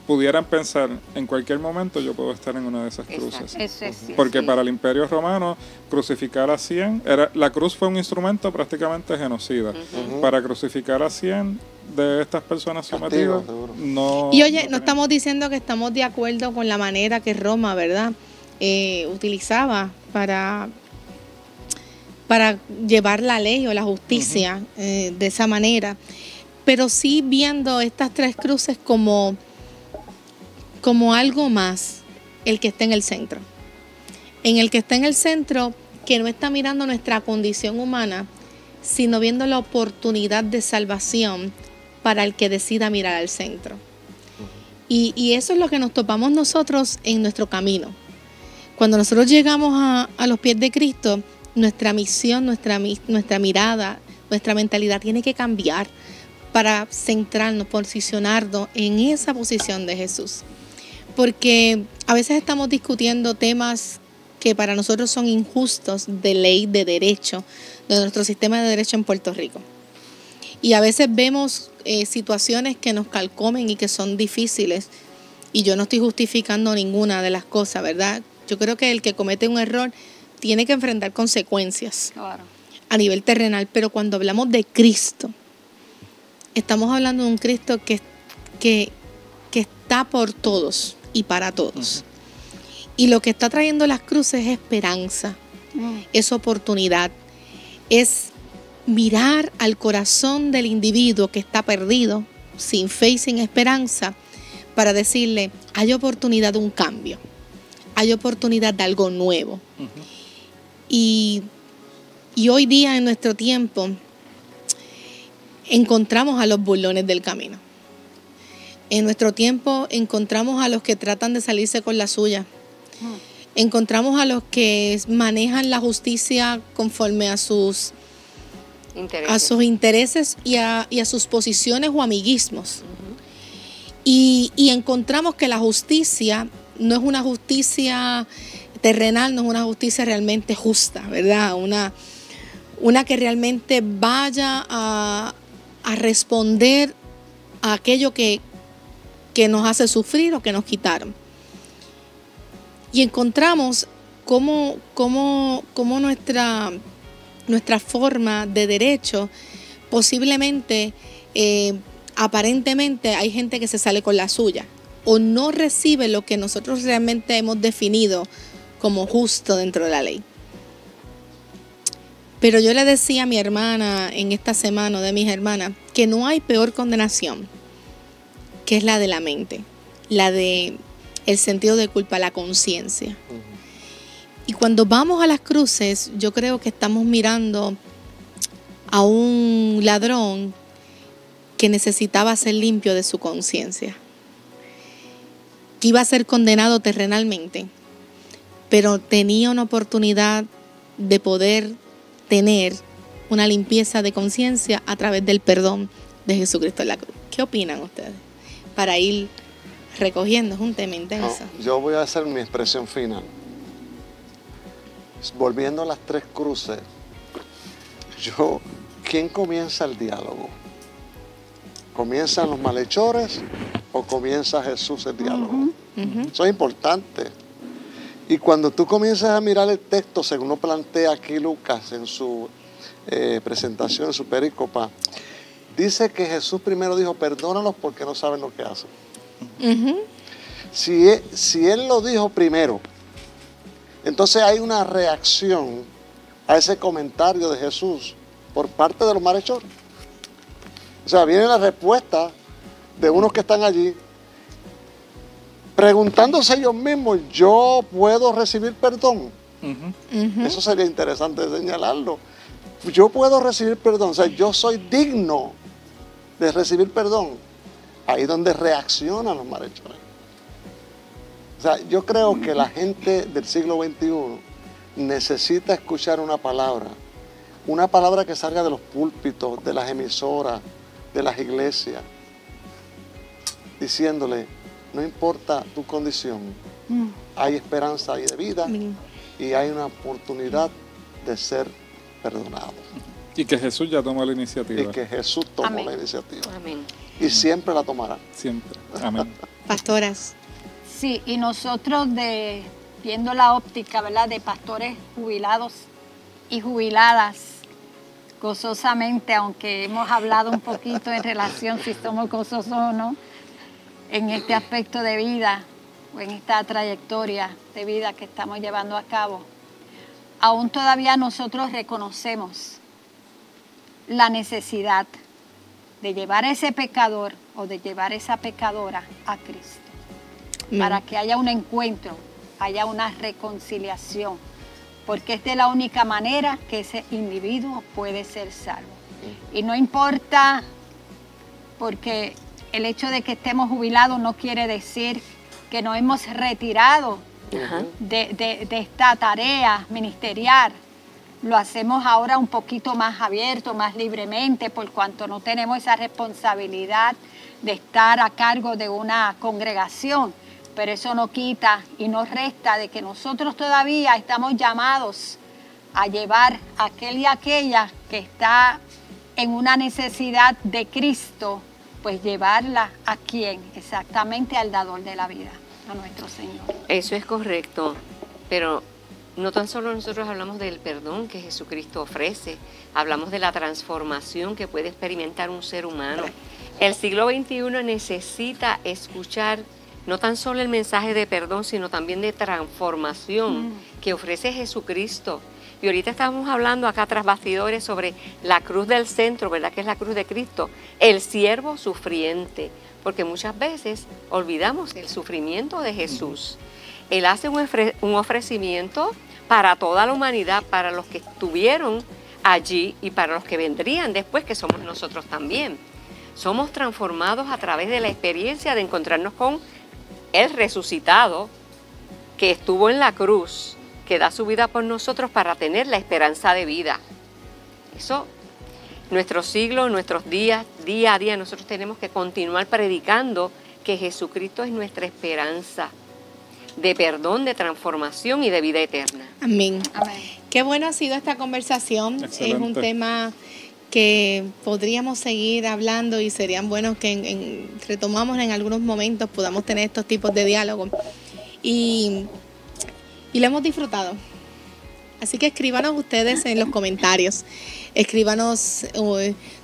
[SPEAKER 2] pudieran pensar, en cualquier momento yo puedo estar en una de esas cruces.
[SPEAKER 5] Eso es cierto.
[SPEAKER 2] Porque para el Imperio Romano, crucificar a 100, la cruz fue un instrumento prácticamente genocida. Para crucificar a 100 de estas personas sometidas,
[SPEAKER 3] seguro.
[SPEAKER 2] no...
[SPEAKER 1] Y oye, no
[SPEAKER 2] tenían.
[SPEAKER 1] estamos diciendo que estamos de acuerdo con la manera que Roma, ¿verdad?, utilizaba para llevar la ley o la justicia de esa manera. Pero sí viendo estas tres cruces como algo más, el que está en el centro. En el que está en el centro, que no está mirando nuestra condición humana, sino viendo la oportunidad de salvación para el que decida mirar al centro. Y eso es lo que nos topamos nosotros en nuestro camino. Cuando nosotros llegamos a los pies de Cristo, nuestra misión, nuestra mirada, nuestra mentalidad tiene que cambiar para centrarnos, posicionarnos en esa posición de Jesús. Porque a veces estamos discutiendo temas que para nosotros son injustos de ley, de derecho, de nuestro sistema de derecho en Puerto Rico. Y a veces vemos situaciones que nos calcomen y que son difíciles. Y yo no estoy justificando ninguna de las cosas, ¿verdad? Yo creo que el que comete un error tiene que enfrentar consecuencias a nivel terrenal. Pero cuando hablamos de Cristo, estamos hablando de un Cristo que está por todos y para todos. Y lo que está trayendo las cruces es esperanza, es oportunidad, es mirar al corazón del individuo que está perdido, sin fe y sin esperanza, para decirle, hay oportunidad de un cambio, hay oportunidad de algo nuevo. Y hoy día en nuestro tiempo encontramos a los burlones del camino. En nuestro tiempo encontramos a los que tratan de salirse con la suya. Encontramos a los que manejan la justicia conforme a sus intereses y a sus posiciones o amiguismos. Y encontramos que la justicia no es una justicia terrenal, no es una justicia realmente justa, ¿verdad? Una que realmente vaya a responder a aquello que nos hace sufrir o que nos quitaron. Y encontramos cómo nuestra forma de derecho posiblemente, aparentemente, hay gente que se sale con la suya o no recibe lo que nosotros realmente hemos definido como justo dentro de la ley. Pero yo le decía a mi hermana en esta semana, de mis hermanas, que no hay peor condenación que es la de la mente, la de el sentido de culpa, la conciencia. Y cuando vamos a las cruces, yo creo que estamos mirando a un ladrón que necesitaba ser limpio de su conciencia, que iba a ser condenado terrenalmente, pero tenía una oportunidad de poder tener una limpieza de conciencia a través del perdón de Jesucristo en la cruz. ¿Qué opinan ustedes? Para ir recogiendo, es un tema intenso.
[SPEAKER 3] No, yo voy a hacer mi expresión final. Volviendo a las tres cruces, ¿quién comienza el diálogo? ¿Comienzan los malhechores o comienza Jesús el diálogo? Eso es importante. Y cuando tú comienzas a mirar el texto, según lo plantea aquí Lucas en su presentación, en su perícopa, dice que Jesús primero dijo, perdónalos porque no saben lo que hacen. Si él lo dijo primero, entonces hay una reacción a ese comentario de Jesús por parte de los malhechores. O sea, viene la respuesta de unos que están allí, preguntándose ellos mismos, ¿yo puedo recibir perdón? Eso sería interesante señalarlo. Yo puedo recibir perdón, o sea, yo soy digno de recibir perdón. Ahí es donde reaccionan los malhechores. O sea, yo creo que la gente del siglo XXI necesita escuchar una palabra que salga de los púlpitos, de las emisoras, de las iglesias, diciéndole, no importa tu condición, hay esperanza y de vida y hay una oportunidad de ser perdonado.
[SPEAKER 2] Y que Jesús ya tomó la iniciativa.
[SPEAKER 3] Y que Jesús tomó la iniciativa.
[SPEAKER 4] Amén.
[SPEAKER 3] Y siempre la tomará.
[SPEAKER 2] Siempre. Amén.
[SPEAKER 1] Pastoras.
[SPEAKER 5] Sí, y nosotros viendo la óptica, ¿verdad?, de pastores jubilados y jubiladas, gozosamente, aunque hemos hablado un poquito en relación si somos gozosos o no, en este aspecto de vida o en esta trayectoria de vida que estamos llevando a cabo, aún todavía nosotros reconocemos la necesidad de llevar a ese pecador o de llevar a esa pecadora a Cristo, para que haya un encuentro, haya una reconciliación, porque es de la única manera que ese individuo puede ser salvo. Y no importa, porque el hecho de que estemos jubilados no quiere decir que nos hemos retirado de esta tarea ministerial. Lo hacemos ahora un poquito más abierto, más libremente, por cuanto no tenemos esa responsabilidad de estar a cargo de una congregación. Pero eso no quita y no resta de que nosotros todavía estamos llamados a llevar a aquel y aquella que está en una necesidad de Cristo, pues llevarla a quién, exactamente al dador de la vida, a nuestro Señor.
[SPEAKER 4] Eso es correcto, pero no tan solo nosotros hablamos del perdón que Jesucristo ofrece, hablamos de la transformación que puede experimentar un ser humano. El siglo XXI necesita escuchar no tan solo el mensaje de perdón, sino también de transformación que ofrece Jesucristo. Y ahorita estábamos hablando acá tras bastidores sobre la cruz del centro, ¿verdad? Que es la cruz de Cristo, el siervo sufriente, porque muchas veces olvidamos el sufrimiento de Jesús. Él hace un ofrecimiento para toda la humanidad, para los que estuvieron allí y para los que vendrían después, que somos nosotros también. Somos transformados a través de la experiencia de encontrarnos con el resucitado que estuvo en la cruz, que da su vida por nosotros para tener la esperanza de vida. Eso, nuestros siglos, nuestros días, día a día, nosotros tenemos que continuar predicando que Jesucristo es nuestra esperanza de perdón, de transformación y de vida eterna.
[SPEAKER 1] Amén.
[SPEAKER 5] Amén.
[SPEAKER 1] Qué bueno ha sido esta conversación.
[SPEAKER 2] Excelente.
[SPEAKER 1] Es un tema que podríamos seguir hablando y serían buenos que retomamos en algunos momentos, podamos tener estos tipos de diálogos. Y lo hemos disfrutado. Así que escríbanos ustedes en los comentarios. Escríbanos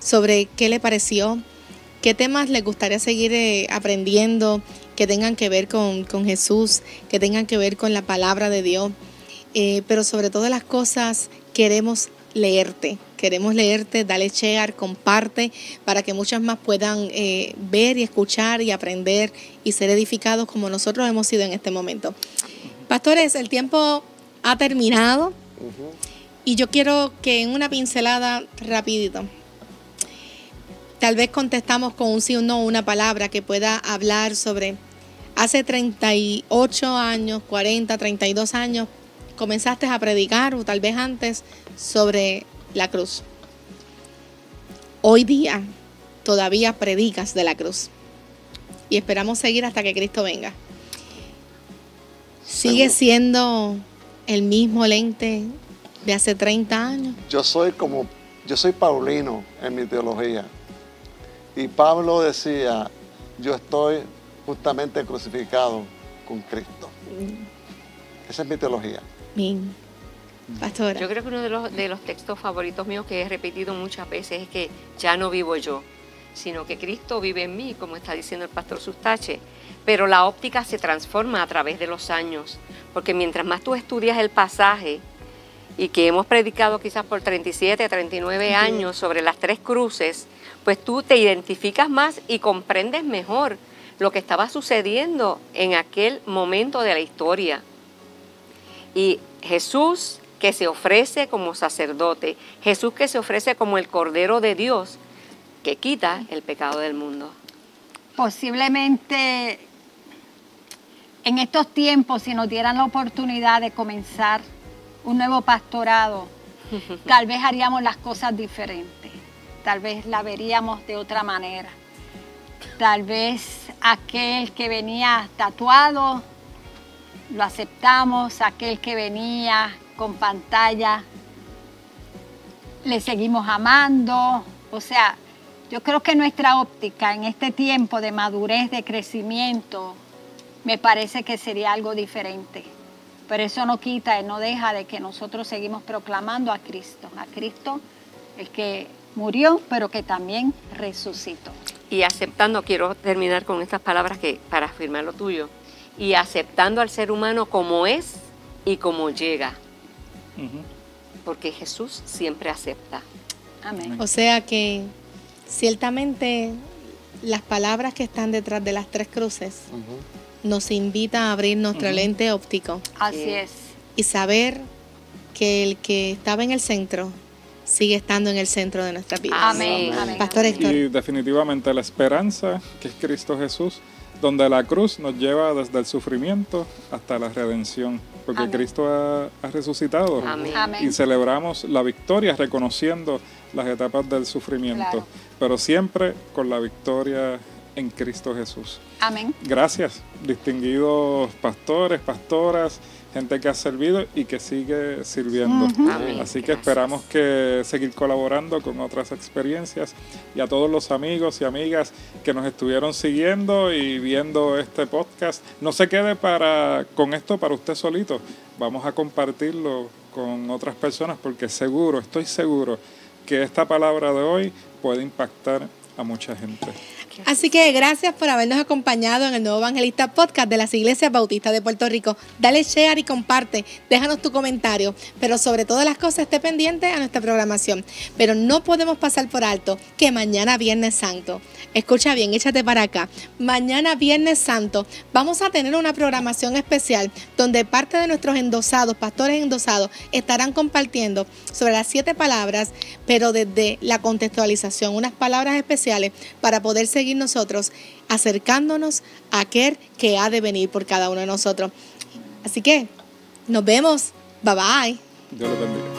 [SPEAKER 1] sobre qué le pareció, qué temas les gustaría seguir aprendiendo, que tengan que ver con Jesús, que tengan que ver con la palabra de Dios. Pero sobre todas las cosas, queremos leerte, dale share, comparte, para que muchas más puedan ver y escuchar y aprender y ser edificados como nosotros hemos sido en este momento. Pastores, el tiempo ha terminado y yo quiero que en una pincelada rapidito, tal vez contestamos con un sí o no, una palabra que pueda hablar sobre hace 38 años, 40, 32 años, comenzaste a predicar, o tal vez antes, sobre la cruz. Hoy día todavía predicas de la cruz y esperamos seguir hasta que Cristo venga. ¿Sigue siendo el mismo lente de hace 30 años?
[SPEAKER 3] Yo soy paulino en mi teología. Y Pablo decía, yo estoy justamente crucificado con Cristo. Esa es mi teología.
[SPEAKER 1] Bien. Pastora.
[SPEAKER 4] Yo creo que uno de los textos favoritos míos que he repetido muchas veces es que ya no vivo yo, sino que Cristo vive en mí, como está diciendo el pastor Sustache. Pero la óptica se transforma a través de los años, porque mientras más tú estudias el pasaje, y que hemos predicado quizás por 37, 39 años sobre las tres cruces, pues tú te identificas más y comprendes mejor lo que estaba sucediendo en aquel momento de la historia. Y Jesús que se ofrece como sacerdote, Jesús que se ofrece como el Cordero de Dios, que quita el pecado del mundo.
[SPEAKER 5] Posiblemente en estos tiempos, si nos dieran la oportunidad de comenzar un nuevo pastorado, tal vez haríamos las cosas diferentes, tal vez la veríamos de otra manera. Tal vez aquel que venía tatuado, lo aceptamos, aquel que venía con pantalla, le seguimos amando. O sea, yo creo que nuestra óptica en este tiempo de madurez, de crecimiento, me parece que sería algo diferente. Pero eso no quita y no deja de que nosotros seguimos proclamando a Cristo, el que murió, pero que también resucitó.
[SPEAKER 4] Y aceptando, quiero terminar con estas palabras para afirmar lo tuyo, y aceptando al ser humano como es y como llega. Porque Jesús siempre acepta.
[SPEAKER 5] Amén.
[SPEAKER 1] O sea que ciertamente las palabras que están detrás de las tres cruces nos invitan a abrir nuestro lente óptico.
[SPEAKER 5] Así es.
[SPEAKER 1] Y saber que el que estaba en el centro sigue estando en el centro de nuestras vidas.
[SPEAKER 5] Amén. Amén.
[SPEAKER 1] Pastor Héctor.
[SPEAKER 2] Y definitivamente la esperanza, que es Cristo Jesús, donde la cruz nos lleva desde el sufrimiento hasta la redención, porque
[SPEAKER 5] Amén.
[SPEAKER 2] Cristo ha resucitado.
[SPEAKER 4] Amén.
[SPEAKER 5] Amén.
[SPEAKER 2] Y celebramos la victoria reconociendo las etapas del sufrimiento,
[SPEAKER 5] Claro.
[SPEAKER 2] pero siempre con la victoria en Cristo Jesús.
[SPEAKER 5] Amén.
[SPEAKER 2] Gracias, distinguidos pastores, pastoras, gente que ha servido y que sigue sirviendo.
[SPEAKER 4] Amén.
[SPEAKER 2] Así que
[SPEAKER 4] Gracias.
[SPEAKER 2] esperamos que seguir colaborando con otras experiencias, y a todos los amigos y amigas que nos estuvieron siguiendo y viendo este podcast, no se quede con esto para usted solito. Vamos a compartirlo con otras personas, porque estoy seguro que esta palabra de hoy puede impactar a mucha gente.
[SPEAKER 1] Así que gracias por habernos acompañado en el Nuevo Evangelista Podcast de las Iglesias Bautistas de Puerto Rico. Dale share y comparte, déjanos tu comentario, pero sobre todas las cosas esté pendiente a nuestra programación. Pero no podemos pasar por alto que mañana Viernes Santo, escucha bien, échate para acá, mañana Viernes Santo vamos a tener una programación especial donde parte de nuestros endosados, pastores endosados, estarán compartiendo sobre las 7 palabras, pero desde la contextualización, unas palabras especiales para poder seguir nosotros acercándonos a aquel que ha de venir por cada uno de nosotros. Así que nos vemos. Bye bye.
[SPEAKER 2] Dios les bendiga.